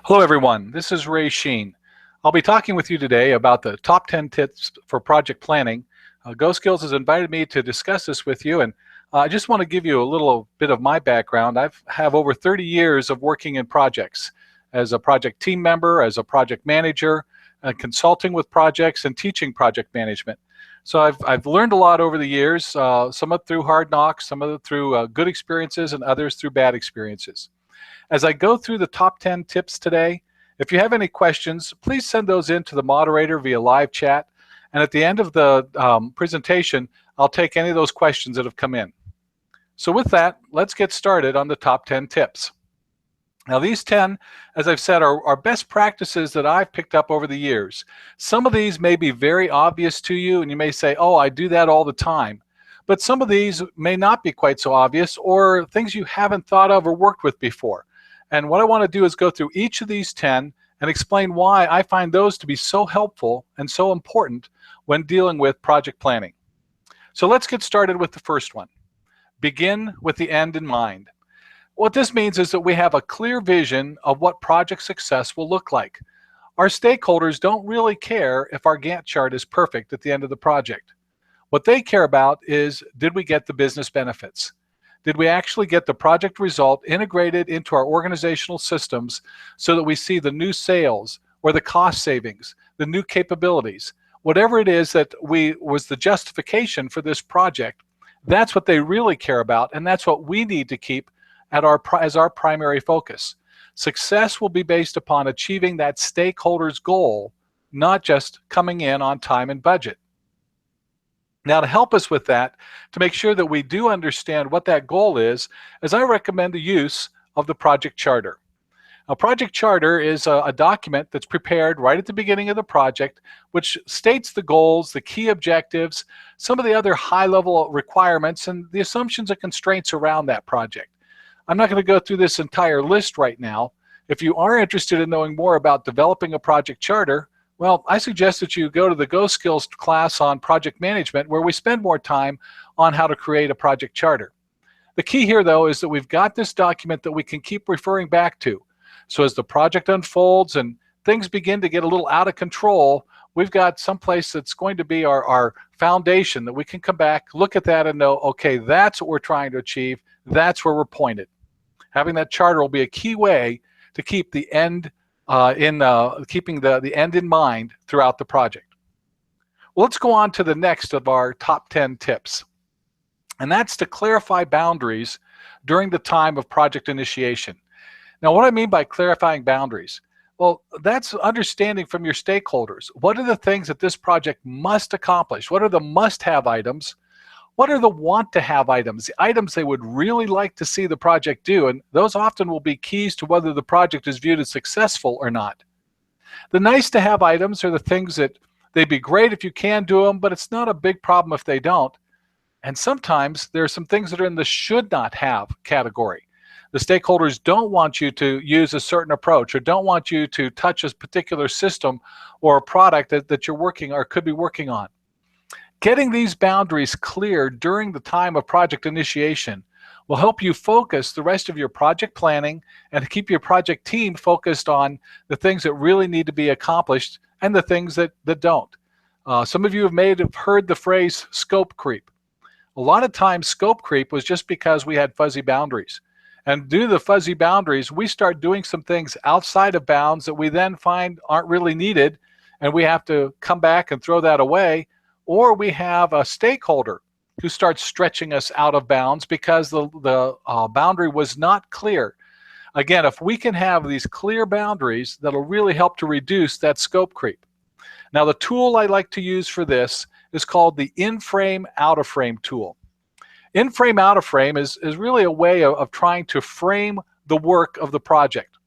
Hello everyone, this is Ray Sheen. I'll be talking with you today about the top 10 tips for project planning. GoSkills has invited me to discuss this with you, and I just want to give you a little bit of my background. I have over 30 years of working in projects as a project team member, as a project manager, consulting with projects, and teaching project management. So I've learned a lot over the years, some of it through hard knocks, some of it through good experiences, and others through bad experiences. As I go through the top 10 tips today, if you have any questions, please send those in to the moderator via live chat. And at the end of the presentation, I'll take any of those questions that have come in. So with that, let's get started on the top 10 tips. Now these 10, as I've said, are best practices that I've picked up over the years. Some of these may be very obvious to you, and you may say, oh, I do that all the time. But some of these may not be quite so obvious, or things you haven't thought of or worked with before. And what I want to do is go through each of these 10 and explain why I find those to be so helpful and so important when dealing with project planning. So let's get started with the first one. Begin with the end in mind. What this means is that we have a clear vision of what project success will look like. Our stakeholders don't really care if our Gantt chart is perfect at the end of the project. What they care about is, did we get the business benefits? Did we actually get the project result integrated into our organizational systems so that we see the new sales or the cost savings, the new capabilities, whatever it is that was the justification for this project? That's what they really care about, and that's what we need to keep as our primary focus. Success will be based upon achieving that stakeholder's goal, not just coming in on time and budget. Now, to help us with that, to make sure that we do understand what that goal is I recommend the use of the project charter. A project charter is a document that's prepared right at the beginning of the project, which states the goals, the key objectives, some of the other high-level requirements, and the assumptions and constraints around that project. I'm not going to go through this entire list right now. If you are interested in knowing more about developing a project charter, well, I suggest that you go to the GoSkills class on project management, where we spend more time on how to create a project charter. The key here, though, is that we've got this document that we can keep referring back to. So as the project unfolds and things begin to get a little out of control, we've got someplace that's going to be our foundation that we can come back, look at that, and know, okay, that's what we're trying to achieve. That's where we're pointed. Having that charter will be a key way to keep the end keeping the end in mind throughout the project. Well, let's go on to the next of our top 10 tips, and that's to clarify boundaries during the time of project initiation. Now, what I mean by clarifying boundaries, well, that's understanding from your stakeholders. What are the things that this project must accomplish? What are the must-have items? What are the want-to-have items, the items they would really like to see the project do? And those often will be keys to whether the project is viewed as successful or not. The nice-to-have items are the things that they'd be great if you can do them, but it's not a big problem if they don't. And sometimes there are some things that are in the should-not-have category. The stakeholders don't want you to use a certain approach, or don't want you to touch a particular system or a product that you're working or could be working on. Getting these boundaries clear during the time of project initiation will help you focus the rest of your project planning and keep your project team focused on the things that really need to be accomplished and the things that don't. Some of you have heard the phrase scope creep. A lot of times scope creep was just because we had fuzzy boundaries. And due to the fuzzy boundaries, we start doing some things outside of bounds that we then find aren't really needed, and we have to come back and throw that away. Or we have a stakeholder who starts stretching us out of bounds because the boundary was not clear. Again, if we can have these clear boundaries, that'll really help to reduce that scope creep. Now, the tool I like to use for this is called the in-frame, out-of-frame tool. In-frame, out-of-frame is really a way of trying to frame the work of the project.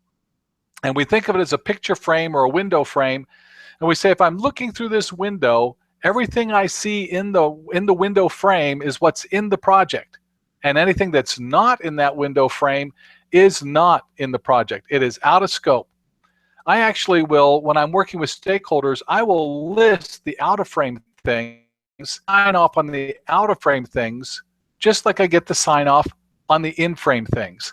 And we think of it as a picture frame or a window frame. And we say, if I'm looking through this window, everything I see in the window frame is what's in the project. And anything that's not in that window frame is not in the project. It is out of scope. I actually will, when I'm working with stakeholders, I will list the out-of-frame things, sign off on the out-of-frame things, just like I get the sign off on the in-frame things.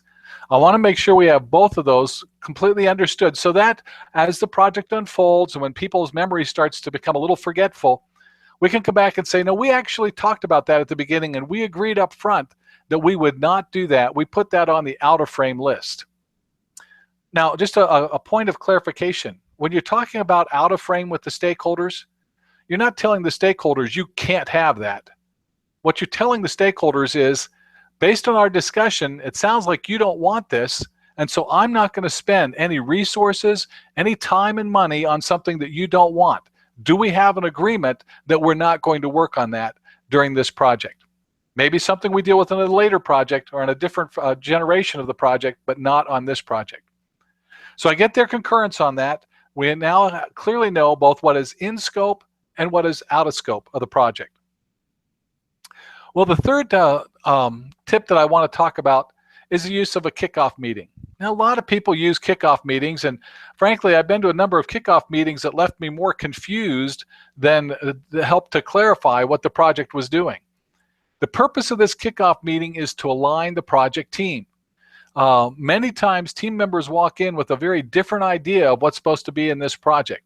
I want to make sure we have both of those completely understood so that as the project unfolds and when people's memory starts to become a little forgetful, we can come back and say, no, we actually talked about that at the beginning and we agreed up front that we would not do that. We put that on the out of frame list. Now, just a point of clarification. When you're talking about out of frame with the stakeholders, you're not telling the stakeholders you can't have that. What you're telling the stakeholders is, based on our discussion, it sounds like you don't want this, and so I'm not going to spend any resources, any time and money on something that you don't want. Do we have an agreement that we're not going to work on that during this project? Maybe something we deal with in a later project or in a different generation of the project, but not on this project. So I get their concurrence on that. We now clearly know both what is in scope and what is out of scope of the project. Well, the third tip that I want to talk about is the use of a kickoff meeting. Now, a lot of people use kickoff meetings, and frankly, I've been to a number of kickoff meetings that left me more confused than helped to clarify what the project was doing. The purpose of this kickoff meeting is to align the project team. Many times, team members walk in with a very different idea of what's supposed to be in this project.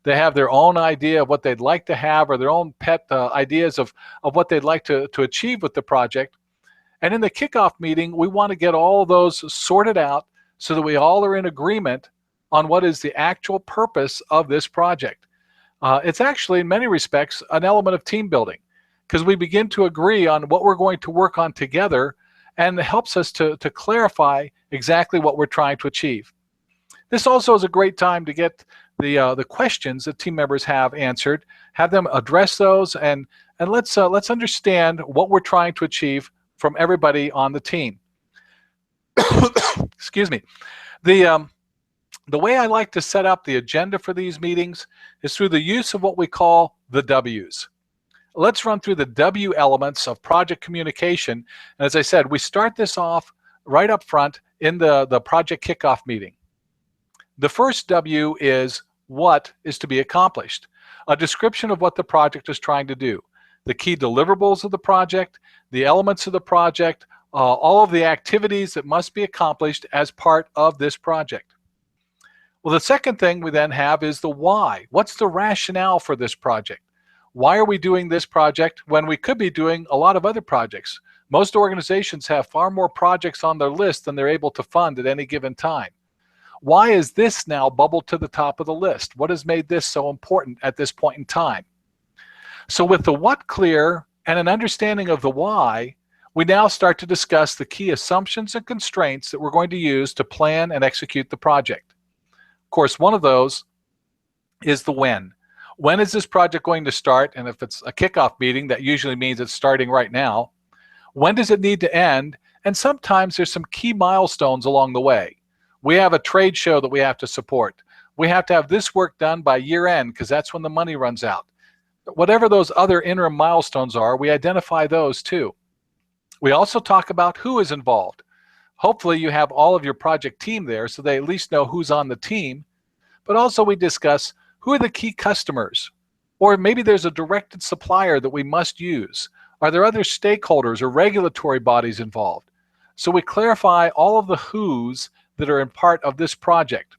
They have their own idea of what they'd like to have or their own pet ideas of what they'd like to achieve with the project. And in the kickoff meeting, we want to get all of those sorted out so that we all are in agreement on what is the actual purpose of this project. It's actually, in many respects, an element of team building because we begin to agree on what we're going to work on together, and it helps us to clarify exactly what we're trying to achieve. This also is a great time to get the questions that team members have answered, have them address those, and let's understand what we're trying to achieve from everybody on the team. Excuse me. The way I like to set up the agenda for these meetings is through the use of what we call the W's. Let's run through the W elements of project communication. And as I said, we start this off right up front in the project kickoff meeting. The first W is what is to be accomplished, a description of what the project is trying to do, the key deliverables of the project, the elements of the project, all of the activities that must be accomplished as part of this project. Well, the second thing we then have is the why. What's the rationale for this project? Why are we doing this project when we could be doing a lot of other projects? Most organizations have far more projects on their list than they're able to fund at any given time. Why is this now bubbled to the top of the list? What has made this so important at this point in time? So with the what clear and an understanding of the why, we now start to discuss the key assumptions and constraints that we're going to use to plan and execute the project. Of course, one of those is the when. When is this project going to start? And if it's a kickoff meeting, that usually means it's starting right now. When does it need to end? And sometimes there's some key milestones along the way. We have a trade show that we have to support. We have to have this work done by year end because that's when the money runs out. Whatever those other interim milestones are, we identify those too. We also talk about who is involved. Hopefully you have all of your project team there so they at least know who's on the team. But also we discuss who are the key customers, or maybe there's a directed supplier that we must use. Are there other stakeholders or regulatory bodies involved? So we clarify all of the who's that are in part of this project.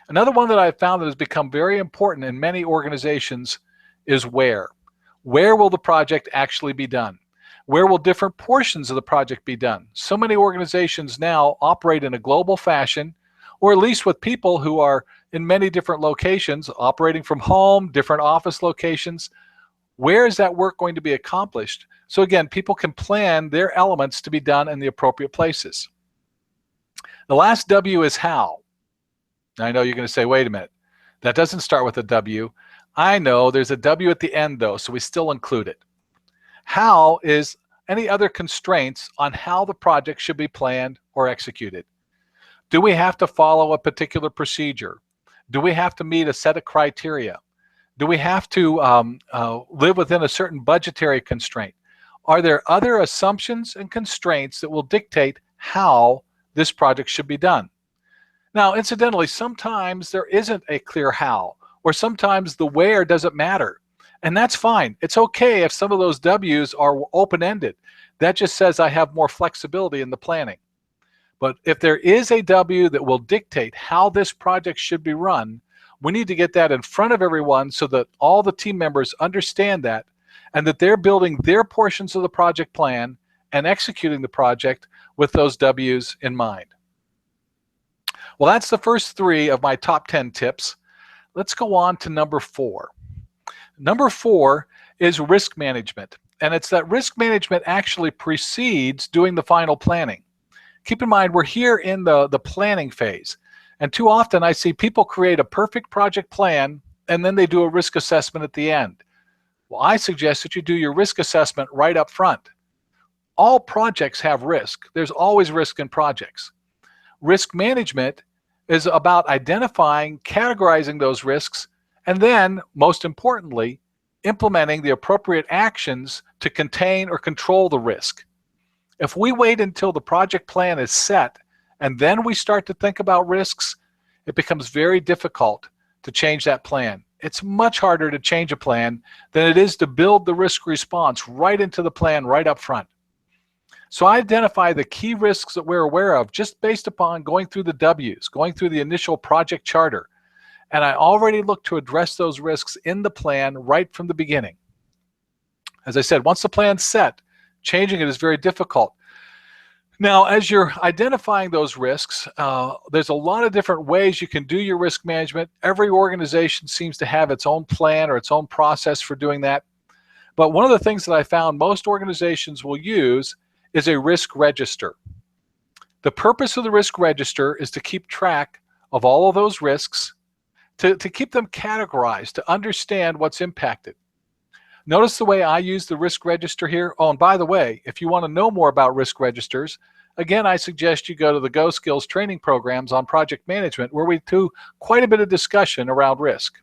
Another one that I've found that has become very important in many organizations is where. Where will the project actually be done? Where will different portions of the project be done? So many organizations now operate in a global fashion, or at least with people who are in many different locations, operating from home, different office locations. Where is that work going to be accomplished? So again, people can plan their elements to be done in the appropriate places. The last W is how. I know you're going to say, wait a minute, that doesn't start with a W. I know there's a W at the end though, so we still include it. How is any other constraints on how the project should be planned or executed. Do we have to follow a particular procedure? Do we have to meet a set of criteria? Do we have to live within a certain budgetary constraint? Are there other assumptions and constraints that will dictate how this project should be done? Now, incidentally, sometimes there isn't a clear how, or sometimes the where doesn't matter. And that's fine. It's okay if some of those W's are open-ended. That just says I have more flexibility in the planning. But if there is a W that will dictate how this project should be run, we need to get that in front of everyone so that all the team members understand that and that they're building their portions of the project plan and executing the project with those W's in mind. Well, that's the first 3 of my top 10 tips. Let's go on to number 4. Number 4 is risk management. And it's that risk management actually precedes doing the final planning. Keep in mind, we're here in the planning phase. And too often I see people create a perfect project plan and then they do a risk assessment at the end. Well, I suggest that you do your risk assessment right up front. All projects have risk. There's always risk in projects. Risk management is about identifying, categorizing those risks, and then, most importantly, implementing the appropriate actions to contain or control the risk. If we wait until the project plan is set and then we start to think about risks, it becomes very difficult to change that plan. It's much harder to change a plan than it is to build the risk response right into the plan right up front. So I identify the key risks that we're aware of just based upon going through the W's, going through the initial project charter. And I already look to address those risks in the plan right from the beginning. As I said, once the plan's set, changing it is very difficult. Now, as you're identifying those risks, there's a lot of different ways you can do your risk management. Every organization seems to have its own plan or its own process for doing that. But one of the things that I found most organizations will use is a risk register. The purpose of the risk register is to keep track of all of those risks, to keep them categorized, to understand what's impacted. Notice the way I use the risk register here. Oh, and by the way, if you want to know more about risk registers, again, I suggest you go to the GoSkills training programs on project management, where we do quite a bit of discussion around risk.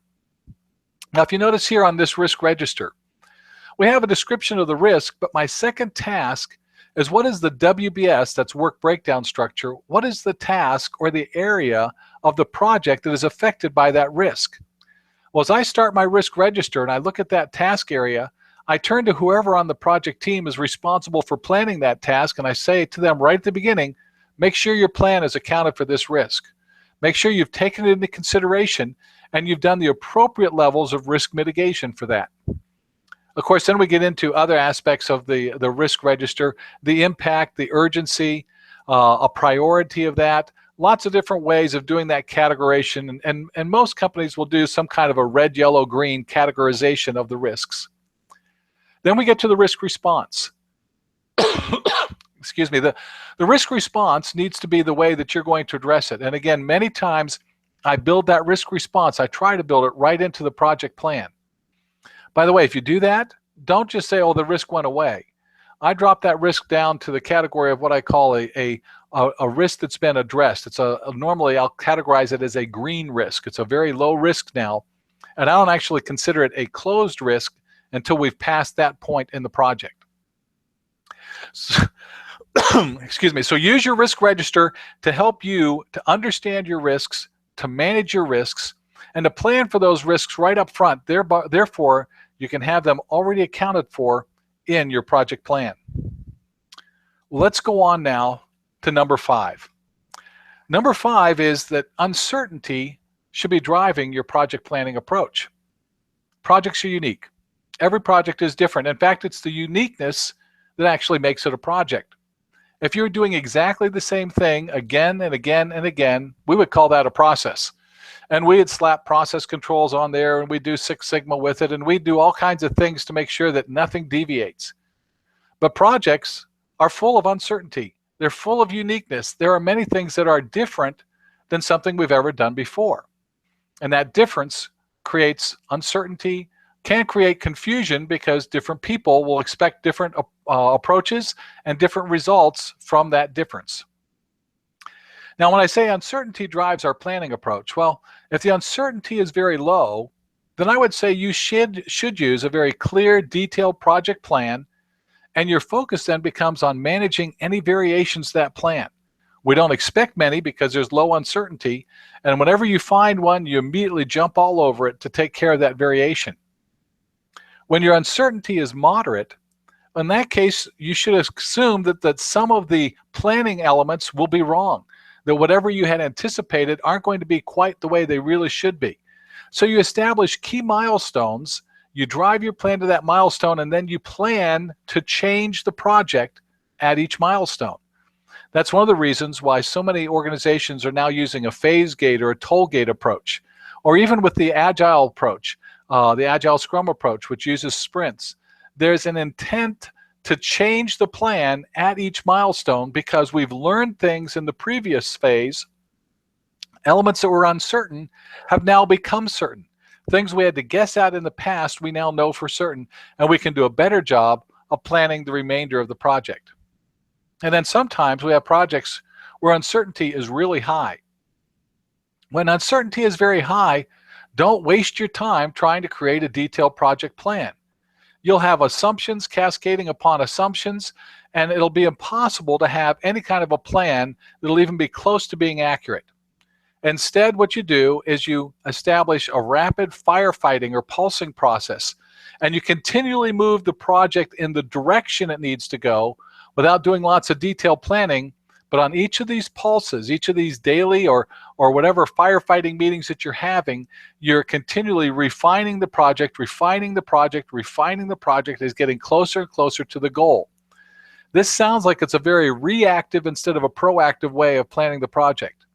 Now, if you notice here on this risk register, we have a description of the risk, but my second task is what is the WBS, that's work breakdown structure, what is the task or the area of the project that is affected by that risk? Well, as I start my risk register and I look at that task area, I turn to whoever on the project team is responsible for planning that task, and I say to them right at the beginning, make sure your plan has accounted for this risk. Make sure you've taken it into consideration and you've done the appropriate levels of risk mitigation for that. Of course, then we get into other aspects of the risk register, the impact, the urgency, a priority of that. Lots of different ways of doing that categorization, and most companies will do some kind of a red, yellow, green categorization of the risks. Then we get to the risk response. Excuse me. The risk response needs to be the way that you're going to address it. And again, many times I build that risk response. I try to build it right into the project plan. By the way, if you do that, don't just say, oh, the risk went away. I drop that risk down to the category of what I call a risk that's been addressed. It's normally I'll categorize it as a green risk. It's a very low risk now, and I don't actually consider it a closed risk until we've passed that point in the project. So, excuse me. So use your risk register to help you to understand your risks, to manage your risks, and to plan for those risks right up front. Therefore, you can have them already accounted for in your project plan. Let's go on now to number 5. Number 5 is that uncertainty should be driving your project planning approach. Projects are unique. Every project is different. In fact, it's the uniqueness that actually makes it a project. If you're doing exactly the same thing again and again and again, we would call that a process. And we'd slap process controls on there, and we'd do Six Sigma with it, and we'd do all kinds of things to make sure that nothing deviates. But projects are full of uncertainty. They're full of uniqueness. There are many things that are different than something we've ever done before. And that difference creates uncertainty, can create confusion, because different people will expect different approaches and different results from that difference. Now, when I say uncertainty drives our planning approach, well, if the uncertainty is very low, then I would say you should use a very clear, detailed project plan, and your focus then becomes on managing any variations to that plan. We don't expect many because there's low uncertainty, and whenever you find one, you immediately jump all over it to take care of that variation. When your uncertainty is moderate, In that case, you should assume that some of the planning elements will be wrong, that whatever you had anticipated aren't going to be quite the way they really should be. So you establish key milestones, you drive your plan to that milestone, and then you plan to change the project at each milestone. That's one of the reasons why so many organizations are now using a phase gate or a toll gate approach, or even with the agile approach, the agile scrum approach, which uses sprints. There's an intent to change the plan at each milestone because we've learned things in the previous phase. Elements that were uncertain have now become certain. Things we had to guess at in the past, we now know for certain, and we can do a better job of planning the remainder of the project. And then sometimes we have projects where uncertainty is really high. When uncertainty is very high, don't waste your time trying to create a detailed project plan. You'll have assumptions cascading upon assumptions, and it'll be impossible to have any kind of a plan that'll even be close to being accurate. Instead, what you do is you establish a rapid firefighting or pulsing process, and you continually move the project in the direction it needs to go without doing lots of detailed planning. But on each of these pulses, each of these daily or whatever firefighting meetings that you're having, you're continually refining the project, refining the project, refining the project is getting closer and closer to the goal. This sounds like it's a very reactive instead of a proactive way of planning the project.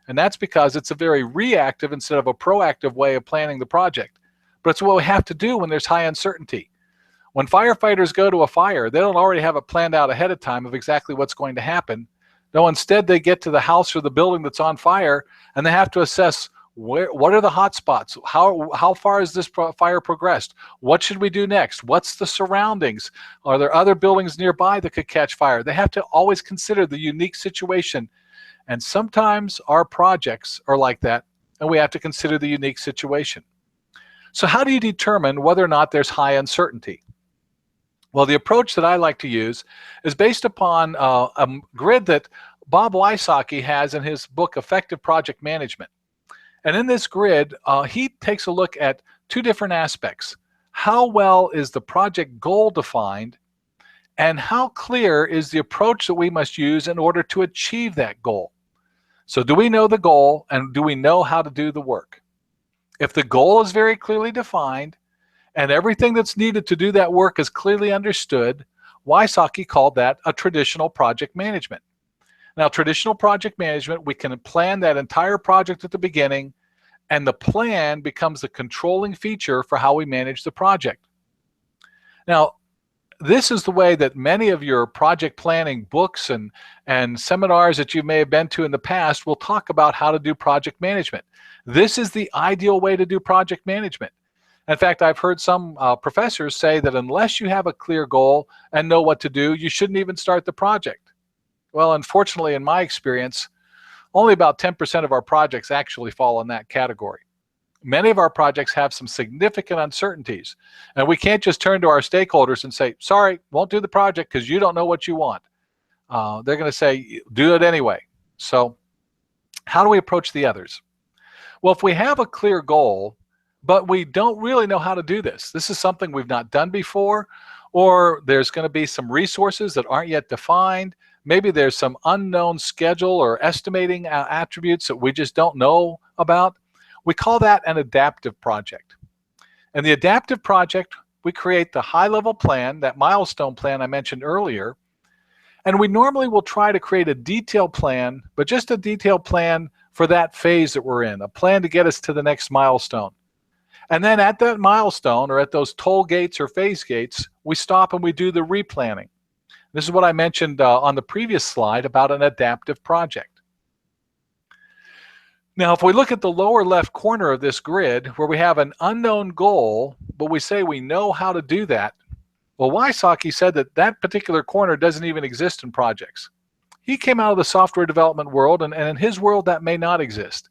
And that's because it's a very reactive instead of a proactive way of planning the project. But it's what we have to do when there's high uncertainty. When firefighters go to a fire, they don't already have it planned out ahead of time of exactly what's going to happen. No, instead they get to the house or the building that's on fire, and they have to assess what are the hot spots? How far has this fire progressed? What should we do next? What's the surroundings? Are there other buildings nearby that could catch fire? They have to always consider the unique situation. And sometimes our projects are like that, and we have to consider the unique situation. So how do you determine whether or not there's high uncertainty? Well, the approach that I like to use is based upon a grid that Bob Wysocki has in his book, Effective Project Management. And in this grid, he takes a look at two different aspects. How well is the project goal defined, and how clear is the approach that we must use in order to achieve that goal? So do we know the goal, and do we know how to do the work? If the goal is very clearly defined, and everything that's needed to do that work is clearly understood, Wysocki called that a traditional project management. Now, traditional project management, we can plan that entire project at the beginning, and the plan becomes the controlling feature for how we manage the project. Now, this is the way that many of your project planning books and seminars that you may have been to in the past will talk about how to do project management. This is the ideal way to do project management. In fact, I've heard some professors say that unless you have a clear goal and know what to do, you shouldn't even start the project. Well, unfortunately, in my experience, only about 10% of our projects actually fall in that category. Many of our projects have some significant uncertainties, and we can't just turn to our stakeholders and say, sorry, won't do the project because you don't know what you want. They're going to say, do it anyway. So how do we approach the others? Well, if we have a clear goal, but we don't really know how to do this. This is something we've not done before, or there's going to be some resources that aren't yet defined. Maybe there's some unknown schedule or estimating attributes that we just don't know about. We call that an adaptive project. And the adaptive project, we create the high-level plan, that milestone plan I mentioned earlier, and we normally will try to create a detailed plan, but just a detailed plan for that phase that we're in, a plan to get us to the next milestone. And then at that milestone, or at those toll gates or phase gates, we stop and we do the replanning. This is what I mentioned on the previous slide about an adaptive project. Now, if we look at the lower left corner of this grid, where we have an unknown goal, but we say we know how to do that, well, Wysocki said that that particular corner doesn't even exist in projects. He came out of the software development world, and in his world, that may not exist.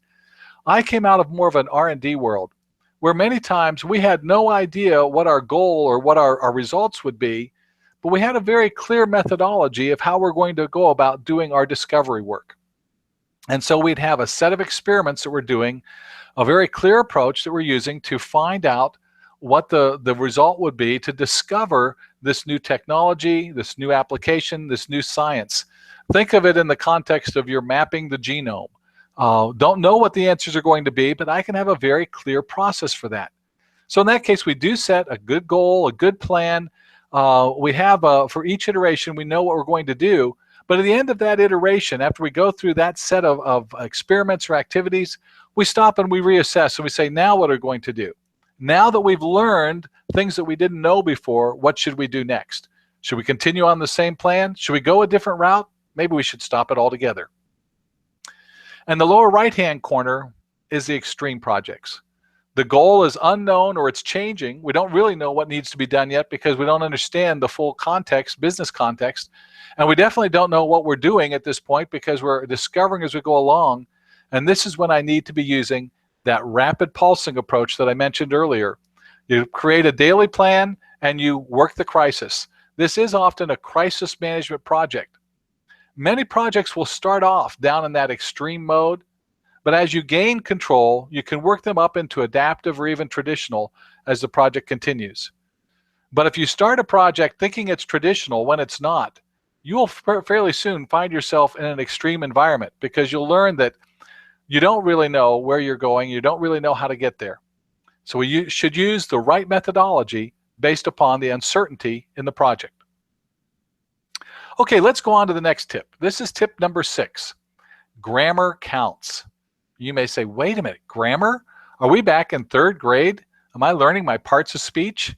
I came out of more of an R&D world, where many times we had no idea what our goal or what our results would be, but we had a very clear methodology of how we're going to go about doing our discovery work. And so we'd have a set of experiments that we're doing, a very clear approach that we're using to find out what the result would be to discover this new technology, this new application, this new science. Think of it in the context of you're mapping the genome. Don't know what the answers are going to be, but I can have a very clear process for that. So in that case, we do set a good goal, a good plan. We have, for each iteration, we know what we're going to do. But at the end of that iteration, after we go through that set of experiments or activities, we stop and we reassess. And we say, now what are we going to do? Now that we've learned things that we didn't know before, what should we do next? Should we continue on the same plan? Should we go a different route? Maybe we should stop it altogether. And the lower right-hand corner is the extreme projects. The goal is unknown or it's changing. We don't really know what needs to be done yet because we don't understand the full context, business context. And we definitely don't know what we're doing at this point because we're discovering as we go along. And this is when I need to be using that rapid pulsing approach that I mentioned earlier. You create a daily plan and you work the crisis. This is often a crisis management project. Many projects will start off down in that extreme mode, but as you gain control, you can work them up into adaptive or even traditional as the project continues. But if you start a project thinking it's traditional when it's not, you will fairly soon find yourself in an extreme environment because you'll learn that you don't really know where you're going, you don't really know how to get there. So you should use the right methodology based upon the uncertainty in the project. Okay, let's go on to the next tip. This is tip number 6. Grammar counts. You may say, wait a minute, grammar? Are we back in 3rd grade? Am I learning my parts of speech?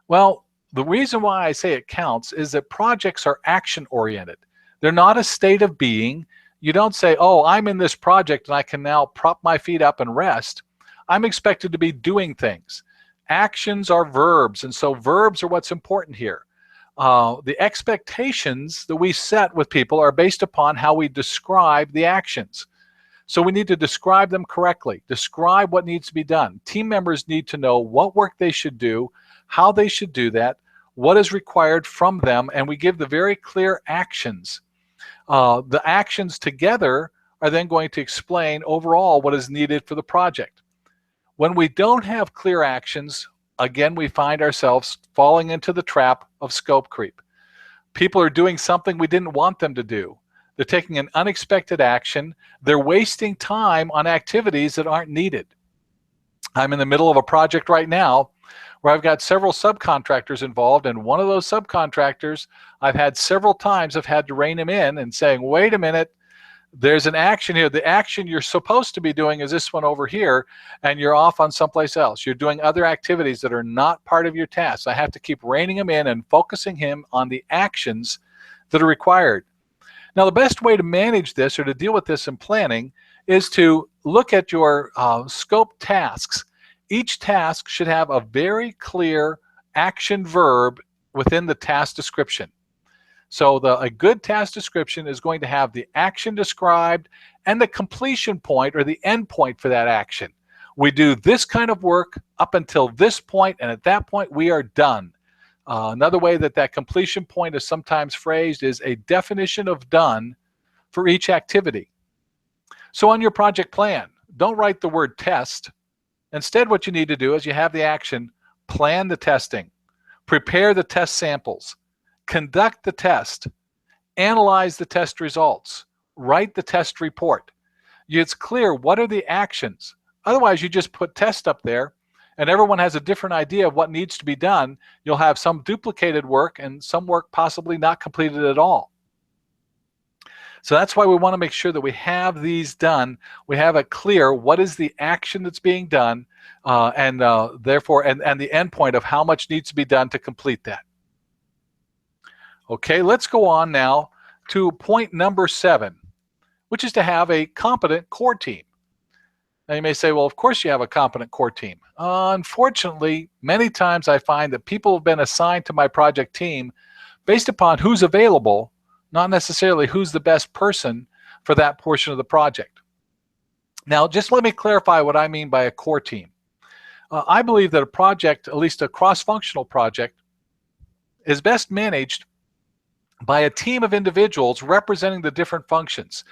Well, the reason why I say it counts is that projects are action-oriented. They're not a state of being. You don't say, oh, I'm in this project and I can now prop my feet up and rest. I'm expected to be doing things. Actions are verbs, and so verbs are what's important here. The expectations that we set with people are based upon how we describe the actions. So we need to describe them correctly, describe what needs to be done. Team members need to know what work they should do, how they should do that, what is required from them, and we give the very clear actions. The actions together are then going to explain overall what is needed for the project. When we don't have clear actions, again, we find ourselves falling into the trap of scope creep. People are doing something we didn't want them to do. They're taking an unexpected action. They're wasting time on activities that aren't needed. I'm in the middle of a project right now where I've got several subcontractors involved, and one of those subcontractors, I've had several times, I've had to rein him in and saying, wait a minute, there's an action here. The action you're supposed to be doing is this one over here, and you're off on someplace else. You're doing other activities that are not part of your task. I have to keep reining him in and focusing him on the actions that are required. Now, the best way to manage this or to deal with this in planning is to look at your scope tasks. Each task should have a very clear action verb within the task description. So a good task description is going to have the action described and the completion point or the end point for that action. We do this kind of work up until this point, and at that point we are done. Another way that completion point is sometimes phrased is a definition of done for each activity. So on your project plan, don't write the word test. Instead, what you need to do is you have the action, plan the testing, prepare the test samples, conduct the test, analyze the test results, write the test report. It's clear what are the actions. Otherwise, you just put test up there and everyone has a different idea of what needs to be done. You'll have some duplicated work and some work possibly not completed at all. So that's why we want to make sure that we have these done. We have it clear what is the action that's being done and the end point of how much needs to be done to complete that. Okay, let's go on now to point number 7, which is to have a competent core team. Now you may say, well, of course you have a competent core team. Unfortunately, many times I find that people have been assigned to my project team based upon who's available, not necessarily who's the best person for that portion of the project. Now, just let me clarify what I mean by a core team. I believe that a project, at least a cross-functional project, is best managed by a team of individuals representing the different functions.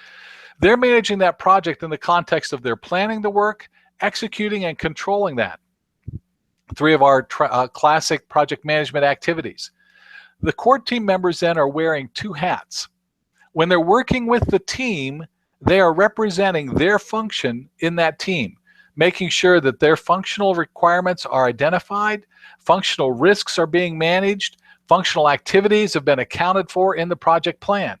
They're managing that project in the context of their planning the work, executing and controlling that. three of our classic project management activities. The core team members then are wearing two hats. When they're working with the team, they are representing their function in that team, making sure that their functional requirements are identified, functional risks are being managed, functional activities have been accounted for in the project plan.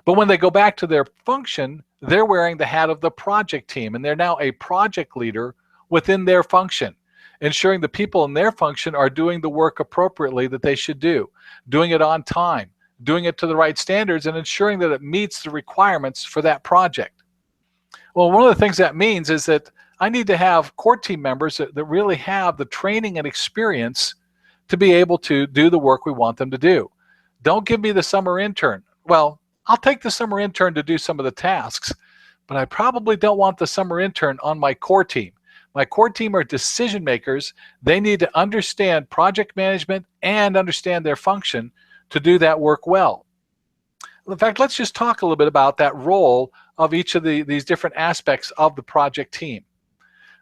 But when they go back to their function, they're wearing the hat of the project team, and they're now a project leader within their function, ensuring the people in their function are doing the work appropriately that they should do, doing it on time, doing it to the right standards, and ensuring that it meets the requirements for that project. Well, one of the things that means is that I need to have core team members that really have the training and experience to be able to do the work we want them to do. Don't give me the summer intern. Well, I'll take the summer intern to do some of the tasks, but I probably don't want the summer intern on my core team. My core team are decision makers. They need to understand project management and understand their function to do that work well. In fact, let's just talk a little bit about that role of each of these different aspects of the project team.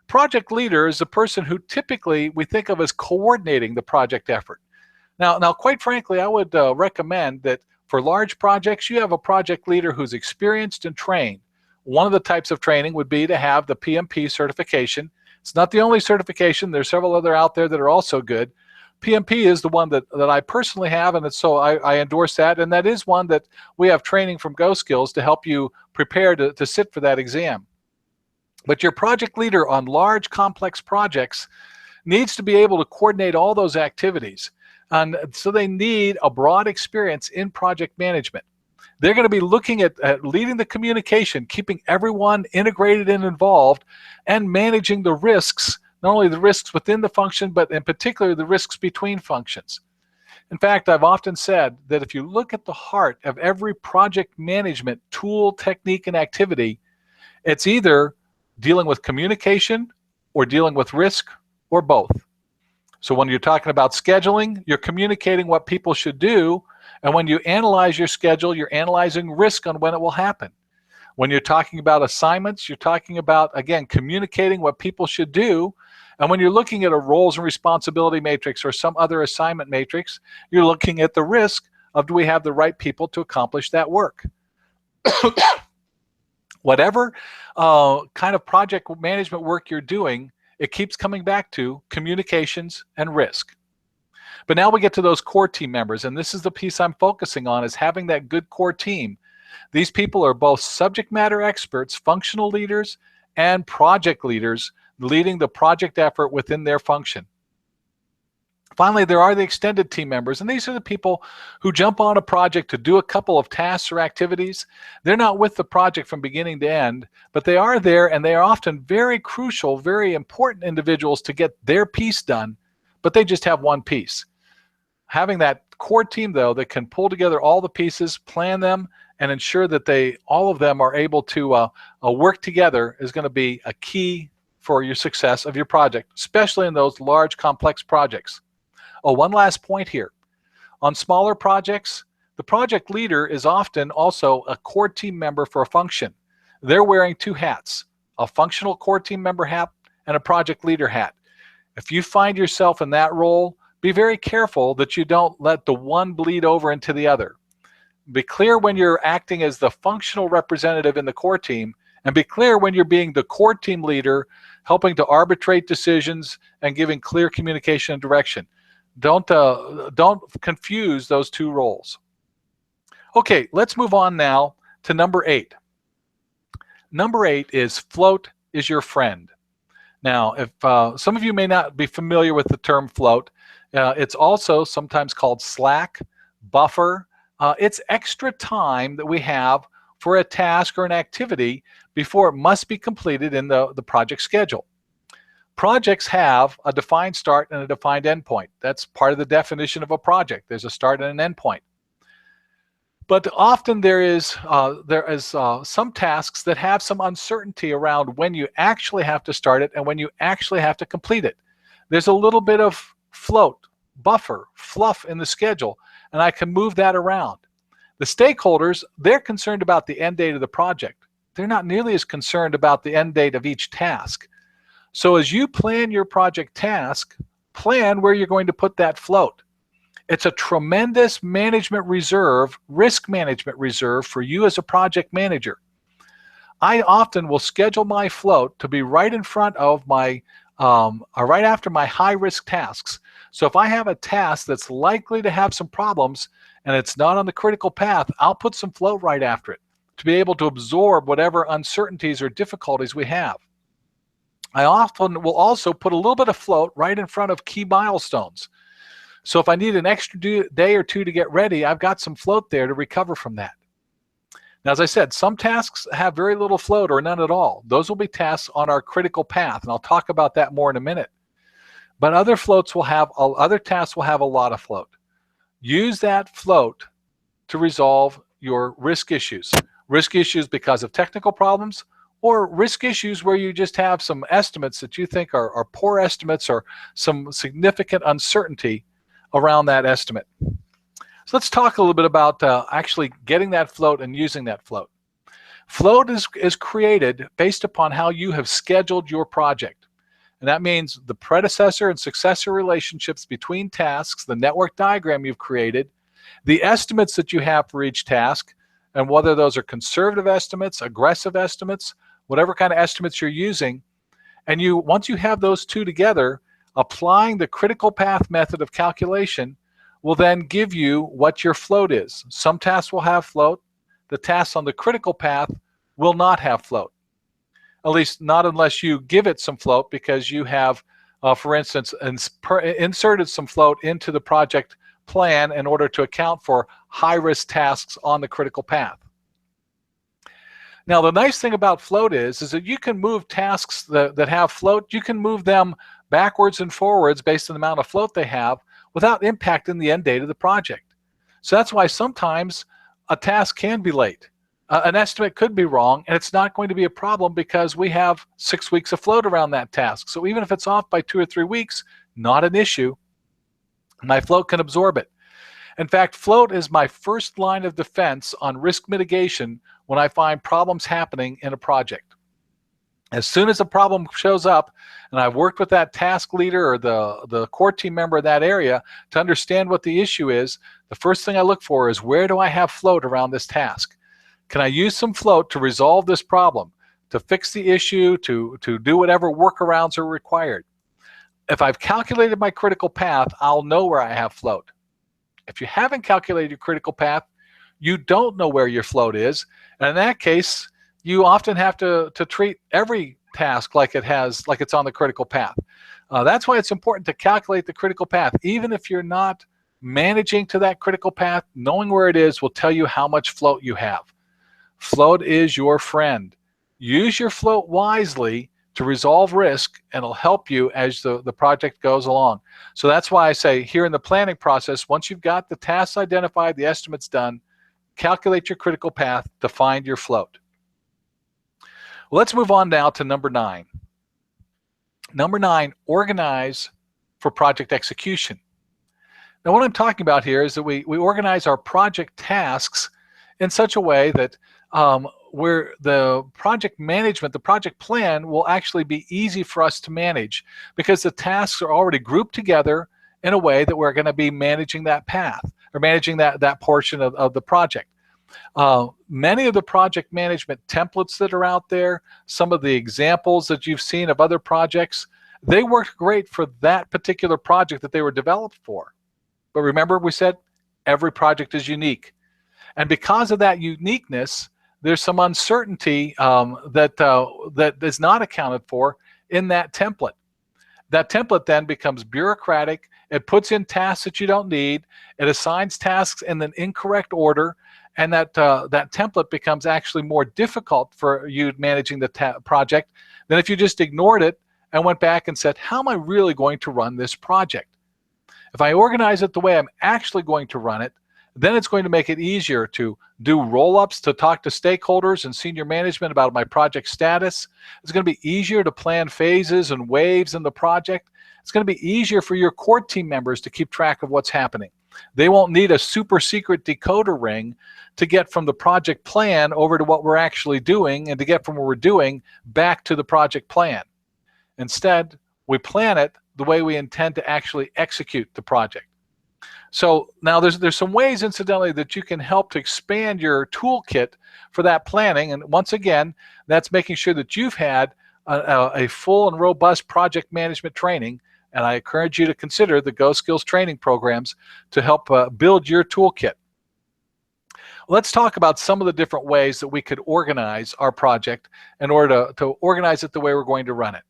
Project leader is the person who typically we think of as coordinating the project effort. Now, quite frankly, I would recommend that for large projects, you have a project leader who's experienced and trained. One of the types of training would be to have the PMP certification. It's not the only certification. There's several other out there that are also good. PMP is the one that I personally have, and so I endorse that, and that is one that we have training from GoSkills to help you prepare to sit for that exam. But your project leader on large, complex projects needs to be able to coordinate all those activities, and so they need a broad experience in project management. They're going to be looking at leading the communication, keeping everyone integrated and involved, and managing the risks, not only the risks within the function, but in particular the risks between functions. In fact, I've often said that if you look at the heart of every project management tool, technique, and activity, it's either dealing with communication or dealing with risk or both. So when you're talking about scheduling, you're communicating what people should do, and when you analyze your schedule, you're analyzing risk on when it will happen. When you're talking about assignments, you're talking about, again, communicating what people should do. And when you're looking at a roles and responsibility matrix or some other assignment matrix, you're looking at the risk of, do we have the right people to accomplish that work? Whatever kind of project management work you're doing, it keeps coming back to communications and risk. But now we get to those core team members, and this is the piece I'm focusing on, is having that good core team. These people are both subject matter experts, functional leaders, and project leaders leading the project effort within their function. Finally, there are the extended team members, and these are the people who jump on a project to do a couple of tasks or activities. They're not with the project from beginning to end, but they are there, and they are often very crucial, very important individuals to get their piece done, but they just have one piece. Having that core team, though, that can pull together all the pieces, plan them, and ensure that all of them are able to work together is going to be a key for your success of your project, especially in those large, complex projects. Oh, one last point here. On smaller projects, the project leader is often also a core team member for a function. They're wearing two hats, a functional core team member hat and a project leader hat. If you find yourself in that role, be very careful that you don't let the one bleed over into the other. Be clear when you're acting as the functional representative in the core team, and be clear when you're being the core team leader, helping to arbitrate decisions and giving clear communication and direction. Don't confuse those two roles. Okay, let's move on now to number 8. Number 8 is float is your friend. Now, if some of you may not be familiar with the term float, it's also sometimes called slack, buffer. It's extra time that we have for a task or an activity before it must be completed in the project schedule. Projects have a defined start and a defined end point. That's part of the definition of a project. There's a start and an end point. But often there is some tasks that have some uncertainty around when you actually have to start it and when you actually have to complete it. There's a little bit of float, buffer, fluff in the schedule, and I can move that around. The stakeholders, they're concerned about the end date of the project. They're not nearly as concerned about the end date of each task. So as you plan your project task, plan where you're going to put that float. It's a tremendous management reserve, risk management reserve for you as a project manager. I often will schedule my float to be right in front of my, right after my high-risk tasks. So if I have a task that's likely to have some problems and it's not on the critical path, I'll put some float right after it to be able to absorb whatever uncertainties or difficulties we have. I often will also put a little bit of float right in front of key milestones. So if I need an extra day or two to get ready, I've got some float there to recover from that. Now, as I said, some tasks have very little float or none at all. Those will be tasks on our critical path, and I'll talk about that more in a minute. But other tasks will have a lot of float. Use that float to resolve your risk issues. Risk issues because of technical problems, or risk issues where you just have some estimates that you think are poor estimates or some significant uncertainty around that estimate. So let's talk a little bit about actually getting that float and using that float. Float is created based upon how you have scheduled your project. And that means the predecessor and successor relationships between tasks, the network diagram you've created, the estimates that you have for each task, and whether those are conservative estimates, aggressive estimates, whatever kind of estimates you're using. And once you have those two together, applying the critical path method of calculation will then give you what your float is. Some tasks will have float. The tasks on the critical path will not have float. At least not unless you give it some float because you have, for instance, inserted some float into the project plan in order to account for high-risk tasks on the critical path. Now, the nice thing about float is that you can move tasks that have float, you can move them backwards and forwards based on the amount of float they have without impacting the end date of the project. So that's why sometimes a task can be late. An estimate could be wrong, and it's not going to be a problem because we have 6 weeks of float around that task. So even if it's off by 2 or 3 weeks, not an issue. My float can absorb it. In fact, float is my first line of defense on risk mitigation when I find problems happening in a project. As soon as a problem shows up, and I've worked with that task leader or the core team member in that area to understand what the issue is, the first thing I look for is where do I have float around this task? Can I use some float to resolve this problem, to fix the issue, to do whatever workarounds are required? If I've calculated my critical path, I'll know where I have float. If you haven't calculated your critical path, you don't know where your float is. And in that case, you often have to treat every task like it's on the critical path. That's why it's important to calculate the critical path. Even if you're not managing to that critical path, knowing where it is will tell you how much float you have. Float is your friend. Use your float wisely to resolve risk, and it'll help you as the project goes along. So that's why I say here in the planning process, once you've got the tasks identified, the estimates done, calculate your critical path to find your float. Well, let's move on now to number 9. Number 9, organize for project execution. Now what I'm talking about here is that we organize our project tasks in such a way that where the project management, the project plan will actually be easy for us to manage because the tasks are already grouped together in a way that we're going to be managing that path or managing that portion of the project. Many of the project management templates that are out there, some of the examples that you've seen of other projects, they worked great for that particular project that they were developed for. But remember, we said every project is unique. And because of that uniqueness, there's some uncertainty that is not accounted for in that template. That template then becomes bureaucratic. It puts in tasks that you don't need. It assigns tasks in an incorrect order. And that template becomes actually more difficult for you managing the project than if you just ignored it and went back and said, how am I really going to run this project? If I organize it the way I'm actually going to run it, then it's going to make it easier to do roll-ups, to talk to stakeholders and senior management about my project status. It's going to be easier to plan phases and waves in the project. It's going to be easier for your core team members to keep track of what's happening. They won't need a super secret decoder ring to get from the project plan over to what we're actually doing and to get from what we're doing back to the project plan. Instead, we plan it the way we intend to actually execute the project. So now there's some ways, incidentally, that you can help to expand your toolkit for that planning. And once again, that's making sure that you've had a full and robust project management training. And I encourage you to consider the GoSkills training programs to help build your toolkit. Let's talk about some of the different ways that we could organize our project in order to organize it the way we're going to run it.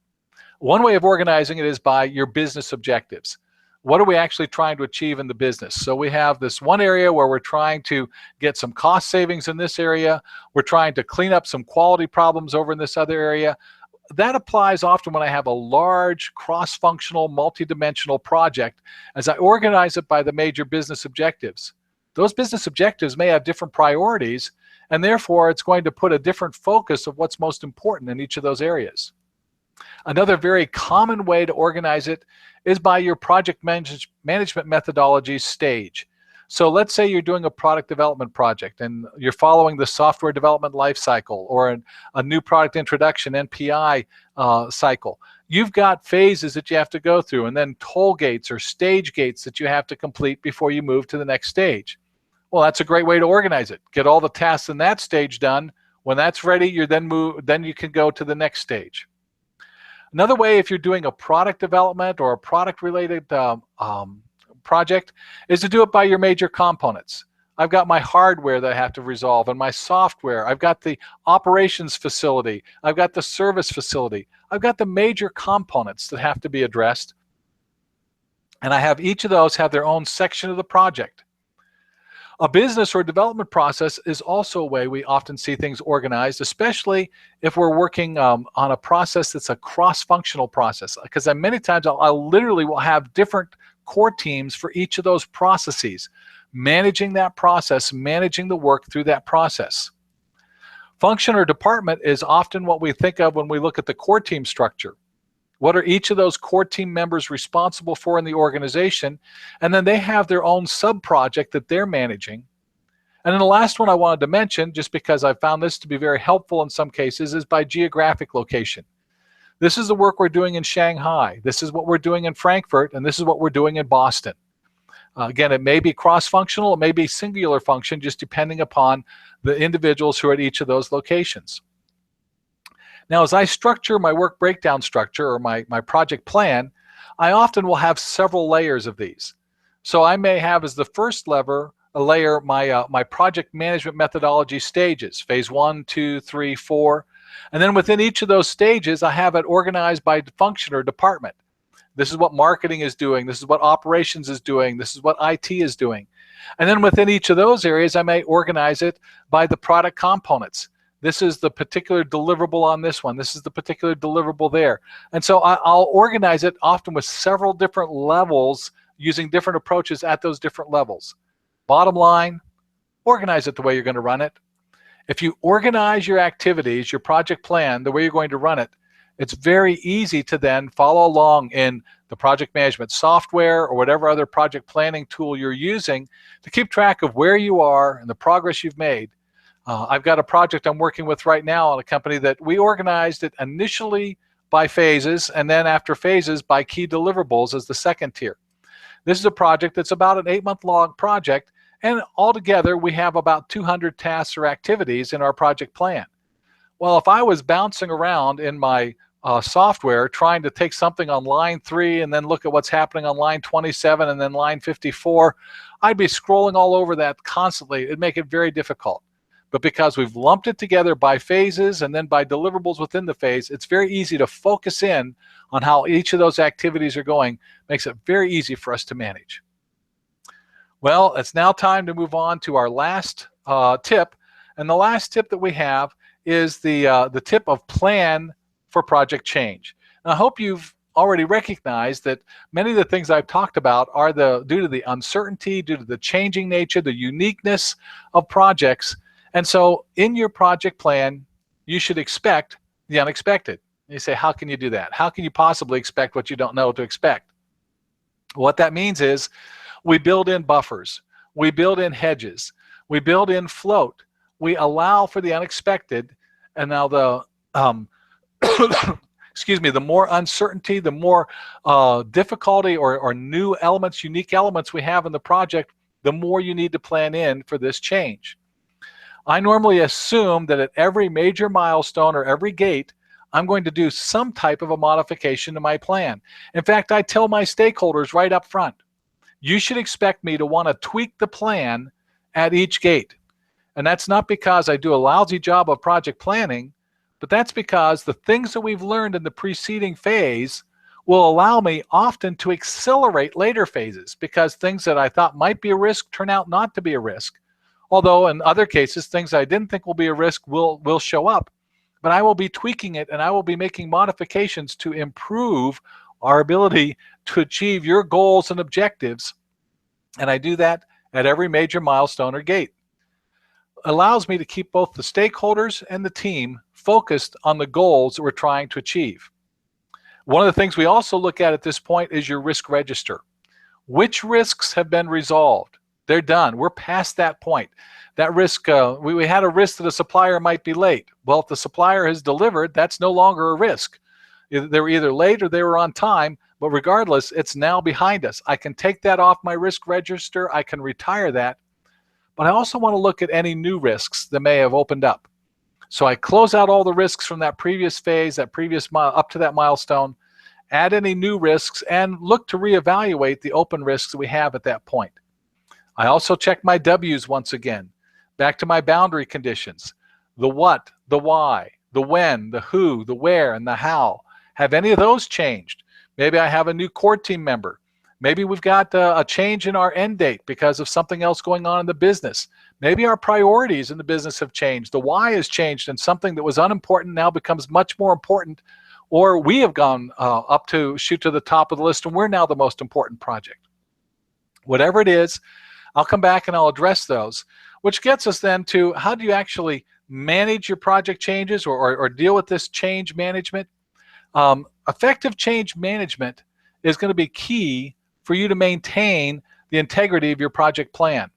One way of organizing it is by your business objectives. What are we actually trying to achieve in the business? So we have this one area where we're trying to get some cost savings in this area. We're trying to clean up some quality problems over in this other area. That applies often when I have a large, cross-functional, multi-dimensional project as I organize it by the major business objectives. Those business objectives may have different priorities, and therefore it's going to put a different focus of what's most important in each of those areas. Another very common way to organize it is by your project management methodology stage. So let's say you're doing a product development project and you're following the software development lifecycle or a new product introduction, NPI cycle. You've got phases that you have to go through and then toll gates or stage gates that you have to complete before you move to the next stage. Well, that's a great way to organize it. Get all the tasks in that stage done. When that's ready, then you can go to the next stage. Another way, if you're doing a product development or a product-related project, is to do it by your major components. I've got my hardware that I have to resolve and my software. I've got the operations facility. I've got the service facility. I've got the major components that have to be addressed. And I have each of those have their own section of the project. A business or development process is also a way we often see things organized, especially if we're working on a process that's a cross-functional process. Because many times I literally will have different core teams for each of those processes, managing that process, managing the work through that process. Function or department is often what we think of when we look at the core team structure. What are each of those core team members responsible for in the organization? And then they have their own sub-project that they're managing. And then the last one I wanted to mention, just because I found this to be very helpful in some cases, is by geographic location. This is the work we're doing in Shanghai. This is what we're doing in Frankfurt, and this is what we're doing in Boston. Again, it may be cross-functional, it may be singular function, just depending upon the individuals who are at each of those locations. Now, as I structure my work breakdown structure or my project plan, I often will have several layers of these. So I may have as the first layer my project management methodology stages, phase 1, 2, 3, 4. And then within each of those stages, I have it organized by function or department. This is what marketing is doing. This is what operations is doing. This is what IT is doing. And then within each of those areas, I may organize it by the product components. This is the particular deliverable on this one. This is the particular deliverable there. And so I'll organize it often with several different levels using different approaches at those different levels. Bottom line, organize it the way you're going to run it. If you organize your activities, your project plan, the way you're going to run it, it's very easy to then follow along in the project management software or whatever other project planning tool you're using to keep track of where you are and the progress you've made. I've got a project I'm working with right now on a company that we organized it initially by phases and then after phases by key deliverables as the second tier. This is a project that's about an 8-month-long project, and altogether we have about 200 tasks or activities in our project plan. Well, if I was bouncing around in my software trying to take something on line 3 and then look at what's happening on line 27 and then line 54, I'd be scrolling all over that constantly. It'd make it very difficult. But because we've lumped it together by phases and then by deliverables within the phase, it's very easy to focus in on how each of those activities are going. Makes it very easy for us to manage. Well, it's now time to move on to our last tip. And the last tip that we have is the tip of plan for project change. And I hope you've already recognized that many of the things I've talked about are due to the uncertainty, due to the changing nature, the uniqueness of projects. And so in your project plan, you should expect the unexpected. You say, how can you do that? How can you possibly expect what you don't know to expect? What that means is we build in buffers. We build in hedges. We build in float. We allow for the unexpected. And now the more uncertainty, the more difficulty or new elements, unique elements we have in the project, the more you need to plan in for this change. I normally assume that at every major milestone or every gate, I'm going to do some type of a modification to my plan. In fact, I tell my stakeholders right up front, you should expect me to want to tweak the plan at each gate. And that's not because I do a lousy job of project planning, but that's because the things that we've learned in the preceding phase will allow me often to accelerate later phases, because things that I thought might be a risk turn out not to be a risk. Although in other cases, things I didn't think will be a risk will show up. But I will be tweaking it, and I will be making modifications to improve our ability to achieve your goals and objectives. And I do that at every major milestone or gate. Allows me to keep both the stakeholders and the team focused on the goals that we're trying to achieve. One of the things we also look at this point is your risk register. Which risks have been resolved? They're done. We're past that point. That risk, we had a risk that a supplier might be late. Well, if the supplier has delivered, that's no longer a risk. They were either late or they were on time, but regardless, it's now behind us. I can take that off my risk register. I can retire that. But I also want to look at any new risks that may have opened up. So I close out all the risks from that previous phase, that previous up to that milestone, add any new risks, and look to reevaluate the open risks that we have at that point. I also check my W's once again, back to my boundary conditions. The what, the why, the when, the who, the where, and the how. Have any of those changed? Maybe I have a new core team member. Maybe we've got a change in our end date because of something else going on in the business. Maybe our priorities in the business have changed. The why has changed, and something that was unimportant now becomes much more important. Or we have gone up to shoot to the top of the list, and we're now the most important project. Whatever it is, I'll come back and I'll address those, which gets us then to how do you actually manage your project changes or deal with this change management? Effective change management is going to be key for you to maintain the integrity of your project plan.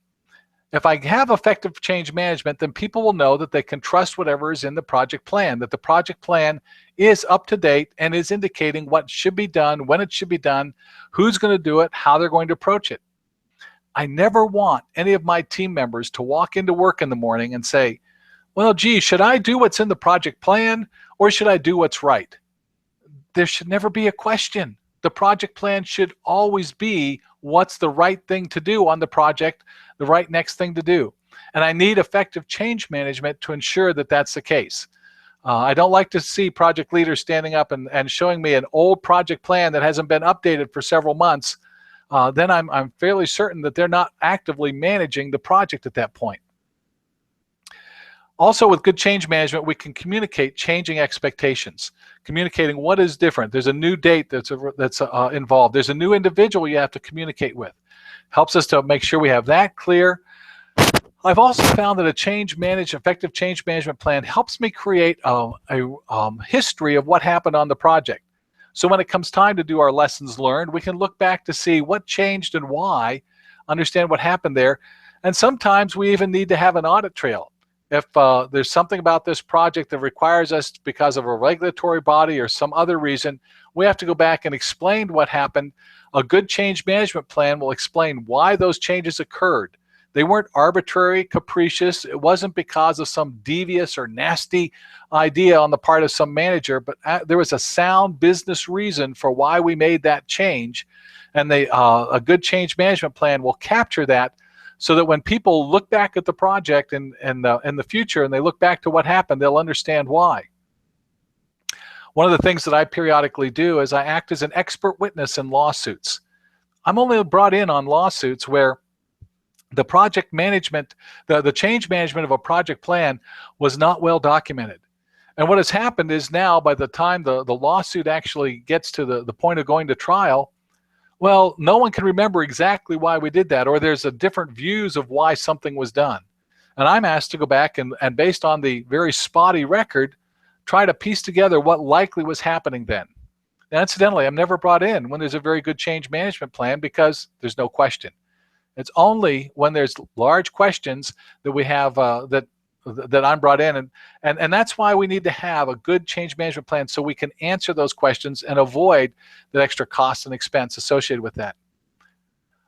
If I have effective change management, then people will know that they can trust whatever is in the project plan, that the project plan is up to date and is indicating what should be done, when it should be done, who's going to do it, how they're going to approach it. I never want any of my team members to walk into work in the morning and say, well, gee, should I do what's in the project plan or should I do what's right? There should never be a question. The project plan should always be what's the right thing to do on the project, the right next thing to do. And I need effective change management to ensure that that's the case. I don't like to see project leaders standing up and showing me an old project plan that hasn't been updated for several months. Then I'm fairly certain that they're not actively managing the project at that point. Also, with good change management, we can communicate changing expectations, communicating what is different. There's a new date that's involved. There's a new individual you have to communicate with. Helps us to make sure we have that clear. I've also found that effective change management plan helps me create a history of what happened on the project. So when it comes time to do our lessons learned, we can look back to see what changed and why, understand what happened there. And sometimes we even need to have an audit trail. If there's something about this project that requires us because of a regulatory body or some other reason, we have to go back and explain what happened. A good change management plan will explain why those changes occurred. They weren't arbitrary, capricious. It wasn't because of some devious or nasty idea on the part of some manager, but there was a sound business reason for why we made that change. And a good change management plan will capture that, so that when people look back at the project in the future and they look back to what happened, they'll understand why. One of the things that I periodically do is I act as an expert witness in lawsuits. I'm only brought in on lawsuits where the project management, the change management of a project plan was not well documented. And what has happened is now by the time the lawsuit actually gets to the point of going to trial, well, no one can remember exactly why we did that, or there's a different views of why something was done. And I'm asked to go back and based on the very spotty record, try to piece together what likely was happening then. And incidentally, I'm never brought in when there's a very good change management plan because there's no question. It's only when there's large questions that we have that that I'm brought in, and that's why we need to have a good change management plan so we can answer those questions and avoid the extra cost and expense associated with that.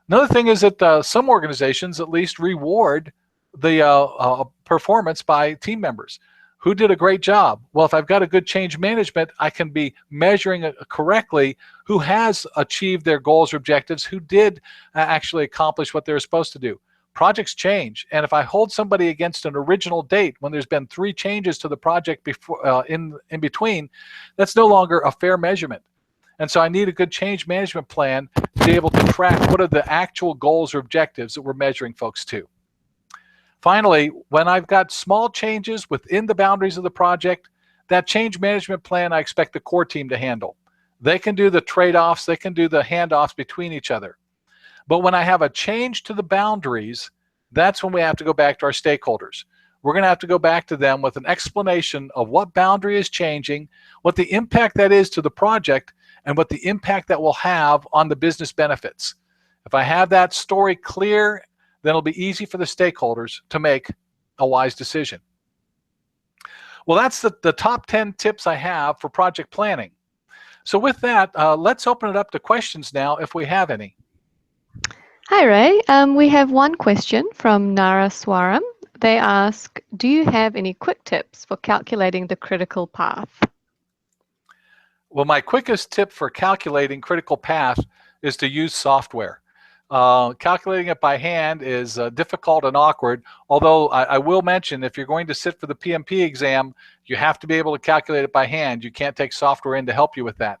Another thing is that some organizations at least reward the performance by team members who did a great job. Well, if I've got a good change management, I can be measuring correctly who has achieved their goals or objectives, who did actually accomplish what they were supposed to do. Projects change, and if I hold somebody against an original date when there's been 3 changes to the project before in between, that's no longer a fair measurement. And so I need a good change management plan to be able to track what are the actual goals or objectives that we're measuring folks to. Finally, when I've got small changes within the boundaries of the project, that change management plan I expect the core team to handle. They can do the trade-offs, they can do the handoffs between each other. But when I have a change to the boundaries, that's when we have to go back to our stakeholders. We're going to have to go back to them with an explanation of what boundary is changing, what the impact that is to the project, and what the impact that will have on the business benefits. If I have that story clear, then it'll be easy for the stakeholders to make a wise decision. Well, that's the top 10 tips I have for project planning. So with that, let's open it up to questions now if we have any. Hi, Ray. We have one question from Nara Swaram. They ask, do you have any quick tips for calculating the critical path? Well, my quickest tip for calculating critical path is to use software. Calculating it by hand is difficult and awkward, although I will mention if you're going to sit for the PMP exam, you have to be able to calculate it by hand. You can't take software in to help you with that.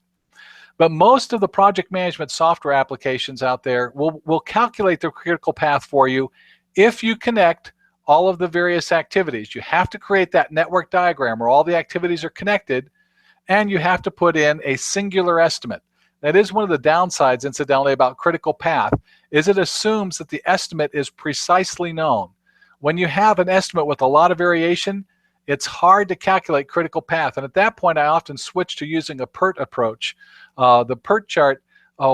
But most of the project management software applications out there will calculate the critical path for you if you connect all of the various activities. You have to create that network diagram where all the activities are connected, and you have to put in a singular estimate. That is one of the downsides, incidentally, about critical path, is it assumes that the estimate is precisely known. When you have an estimate with a lot of variation, it's hard to calculate critical path. And at that point, I often switch to using a PERT approach. The PERT chart,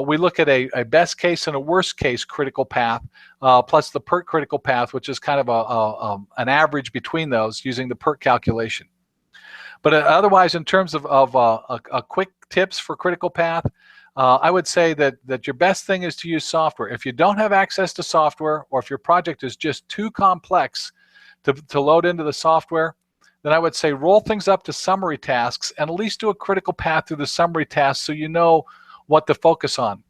we look at a best case and a worst case critical path, plus the PERT critical path, which is kind of an average between those using the PERT calculation. But otherwise, in terms of a quick tips for critical path, I would say that your best thing is to use software. If you don't have access to software, or if your project is just too complex to load into the software, then I would say roll things up to summary tasks and at least do a critical path through the summary tasks so you know what to focus on.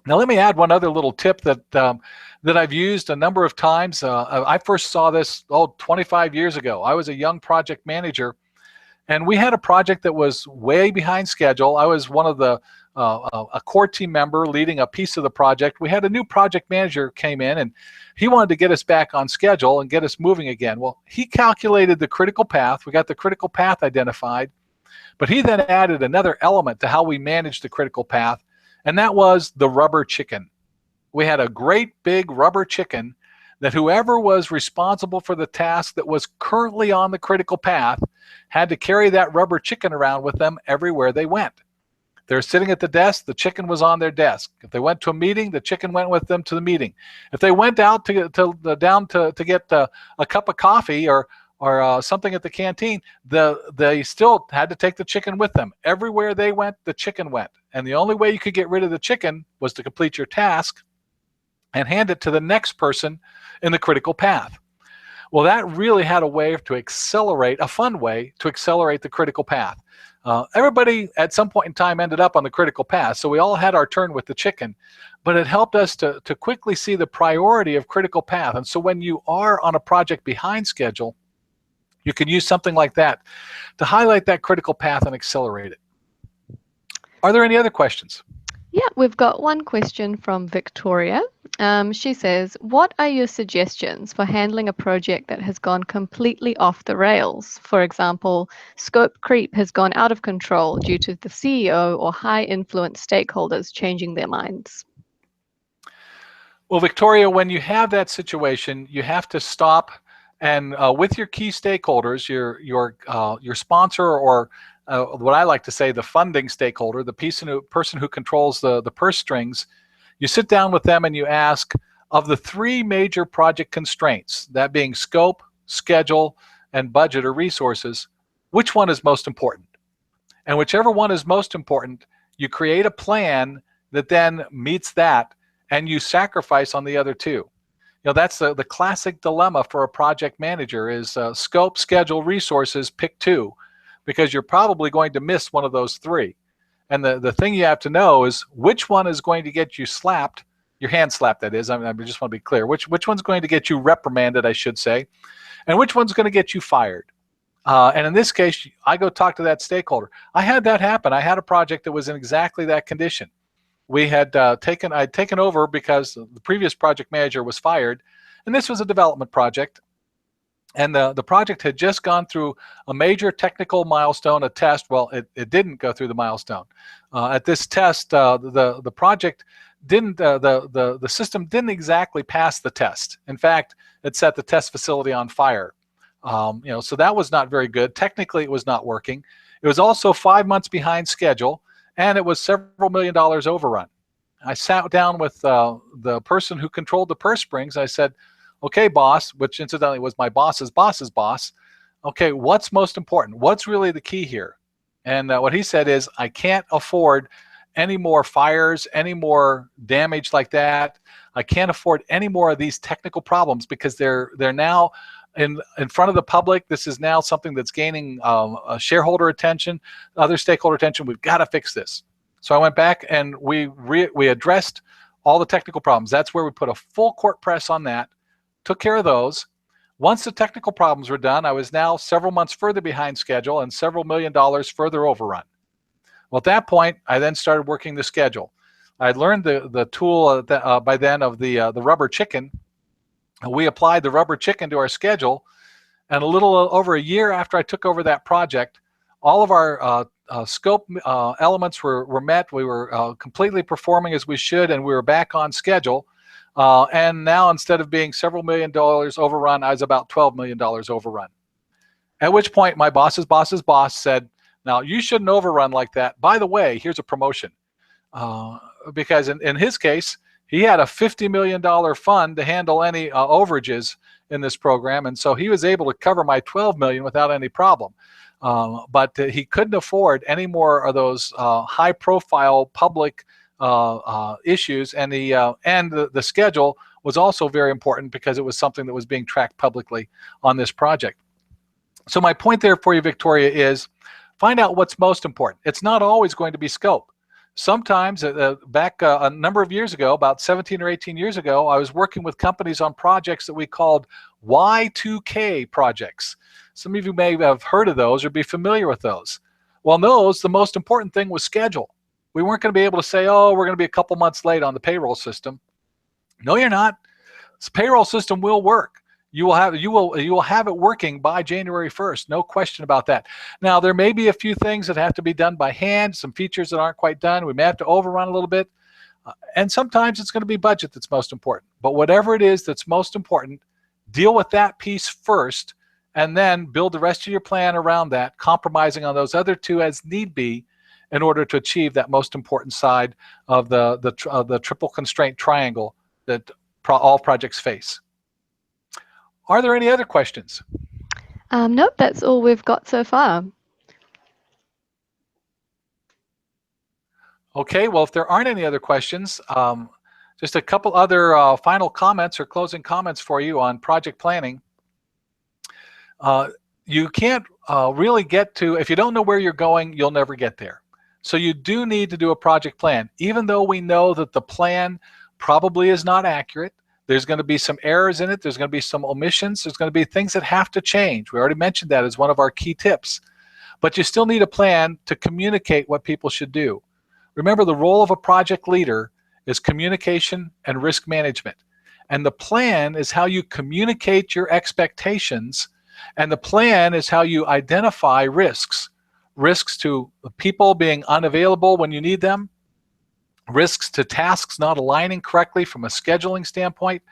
Now let me add one other little tip that I've used a number of times. I first saw this 25 years ago. I was a young project manager, and we had a project that was way behind schedule. I was one of a core team member leading a piece of the project. We had a new project manager came in, and he wanted to get us back on schedule and get us moving again. Well, he calculated the critical path. We got the critical path identified, but he then added another element to how we managed the critical path, and that was the rubber chicken. We had a great big rubber chicken that whoever was responsible for the task that was currently on the critical path had to carry that rubber chicken around with them everywhere they went. They're sitting at the desk, the chicken was on their desk. If they went to a meeting, the chicken went with them to the meeting. If they went out down to get a cup of coffee or something at the canteen, they still had to take the chicken with them. Everywhere they went, the chicken went. And the only way you could get rid of the chicken was to complete your task and hand it to the next person in the critical path. Well, that really had a way to accelerate, a fun way to accelerate the critical path. Everybody at some point in time ended up on the critical path, so we all had our turn with the chicken, but it helped us to quickly see the priority of critical path. And so when you are on a project behind schedule, you can use something like that to highlight that critical path and accelerate it. Are there any other questions? Yeah, we've got one question from Victoria. She says, what are your suggestions for handling a project that has gone completely off the rails? For example, scope creep has gone out of control due to the CEO or high influence stakeholders changing their minds. Well, Victoria, when you have that situation, you have to stop and with your key stakeholders, your sponsor, or what I like to say, the funding stakeholder, the person who controls the purse strings, you sit down with them and you ask, of the 3 major project constraints, that being scope, schedule, and budget or resources, which one is most important? And whichever one is most important, you create a plan that then meets that, and you sacrifice on the other two. That's the classic dilemma for a project manager is scope, schedule, resources, pick two, because you're probably going to miss one of those three. And the thing you have to know is which one is going to get you slapped, your hand slapped, that is. I just want to be clear. Which one's going to get you reprimanded, I should say, and which one's going to get you fired. And in this case, I go talk to that stakeholder. I had that happen. I had a project that was in exactly that condition. We had I'd taken over because the previous project manager was fired, and this was a development project. And the project had just gone through a major technical milestone, a test. Well, it didn't go through the milestone. At this test, the project didn't, the system didn't exactly pass the test. In fact, it set the test facility on fire. So that was not very good. Technically, it was not working. It was also 5 months behind schedule, and it was several $1 million overrun. I sat down with the person who controlled the purse strings. I said, okay, boss, which incidentally was my boss's boss's boss. Okay, what's most important? What's really the key here? And what he said is, I can't afford any more fires, any more damage like that. I can't afford any more of these technical problems, because they're now in front of the public. This is now something that's gaining shareholder attention, other stakeholder attention. We've got to fix this. So I went back and we addressed all the technical problems. That's where we put a full court press on that, took care of those. Once the technical problems were done, I was now several months further behind schedule and several $1 million further overrun. Well, at that point, I then started working the schedule. I learned the tool by then of the rubber chicken. We applied the rubber chicken to our schedule, and a little over a year after I took over that project, all of our scope elements were met. We were completely performing as we should, and we were back on schedule. And now, instead of being several $1 million overrun, I was about $12 million overrun. At which point, my boss's boss's boss said, now, you shouldn't overrun like that. By the way, here's a promotion. Because in his case, he had a $50 million fund to handle any overages in this program, and so he was able to cover my $12 million without any problem. But he couldn't afford any more of those high-profile public issues, and the schedule was also very important because it was something that was being tracked publicly on this project. So my point there for you, Victoria, is find out what's most important. It's not always going to be scope. Sometimes, back a number of years ago, about 17 or 18 years ago, I was working with companies on projects that we called Y2K projects. Some of you may have heard of those or be familiar with those. Well, in those, the most important thing was schedule. We weren't going to be able to say, oh, we're going to be a couple months late on the payroll system. No, you're not. This payroll system will work. You will have it working by January 1st. No question about that. Now, there may be a few things that have to be done by hand, some features that aren't quite done. We may have to overrun a little bit. And sometimes it's going to be budget that's most important. But whatever it is that's most important, deal with that piece first, and then build the rest of your plan around that, compromising on those other two as need be, in order to achieve that most important side of the triple constraint triangle that all projects face. Are there any other questions? Nope, that's all we've got so far. Okay, well, if there aren't any other questions, just a couple other final comments or closing comments for you on project planning. You can't really get to, if you don't know where you're going, you'll never get there. So you do need to do a project plan. Even though we know that the plan probably is not accurate, there's going to be some errors in it, there's going to be some omissions, there's going to be things that have to change. We already mentioned that as one of our key tips. But you still need a plan to communicate what people should do. Remember, the role of a project leader is communication and risk management. And the plan is how you communicate your expectations, and the plan is how you identify risks. Risks to people being unavailable when you need them, risks to tasks not aligning correctly from a scheduling standpoint,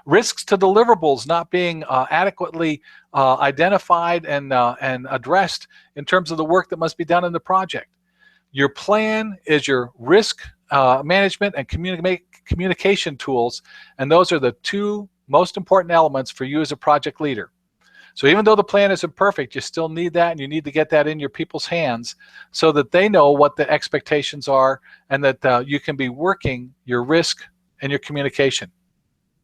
risks to deliverables not being adequately identified and addressed in terms of the work that must be done in the project. Your plan is your risk management and communication tools, and those are the two most important elements for you as a project leader. So even though the plan isn't perfect, you still need that, and you need to get that in your people's hands so that they know what the expectations are, and that you can be working your risk and your communication.